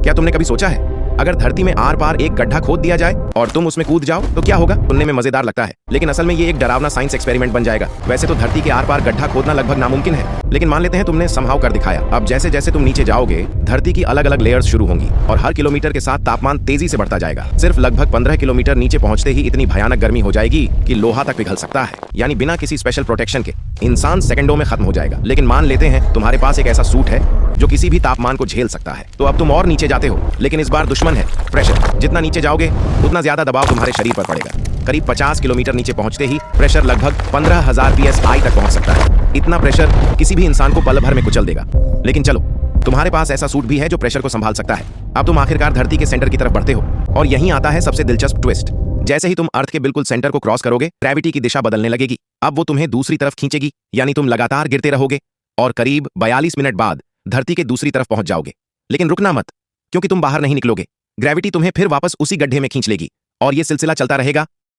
क्या तुमने कभी सोचा है अगर धरती में आर पार एक गड्ढा खोद दिया जाए और तुम उसमें कूद जाओ तो क्या होगा? सुनने में मजेदार लगता है, लेकिन असल में ये एक डरावना साइंस एक्सपेरिमेंट बन जाएगा। वैसे तो धरती के आर पार गड्ढा खोदना लगभग नामुमकिन है, लेकिन मान लेते हैं तुमने समहाउ कर दिखाया। अब जैसे जैसे तुम नीचे जाओगे धरती की अलग अलग लेयर्स शुरू होंगी और हर किलोमीटर के साथ तापमान तेजी से बढ़ता जाएगा। सिर्फ लगभग 15 किलोमीटर नीचे पहुंचते ही इतनी भयानक गर्मी हो जाएगी कि लोहा तक पिघल सकता है, यानी बिना किसी स्पेशल प्रोटेक्शन के इंसान सेकंडों में खत्म हो जाएगा। लेकिन मान लेते हैं तुम्हारे पास एक ऐसा सूट है जो किसी भी तापमान को झेल सकता है। तो अब तुम और नीचे जाते हो, लेकिन इस बार दुश्मन है प्रेशर। जितना नीचे जाओगे उतना ज्यादा दबाव तुम्हारे शरीर पर पड़ेगा। करीब 50 किलोमीटर नीचे पहुंचते ही प्रेशर लगभग 15,000 psi तक पहुंच सकता है। इतना प्रेशर किसी भी इंसान को पल भर में कुचल देगा। लेकिन चलो, तुम्हारे पास ऐसा सूट भी है जो प्रेशर को संभाल सकता है। अब तुम आखिरकार धरती के सेंटर की तरफ बढ़ते हो और यहीं आता है सबसे दिलचस्प ट्विस्ट। जैसे ही तुम अर्थ के बिल्कुल सेंटर को क्रॉस करोगे, ग्रेविटी की दिशा बदलने लगेगी। अब वो तुम्हें दूसरी तरफ खींचेगी, यानी तुम लगातार गिरते रहोगे और करीब 42 मिनट बाद धरती के दूसरी तरफ पहुंच जाओगे। लेकिन रुकना मत, क्योंकि तुम बाहर नहीं निकलोगे। ग्रेविटी तुम्हें फिर वापस उसी गड्ढे में खींच लेगी और ये सिलसिला चलता रहेगा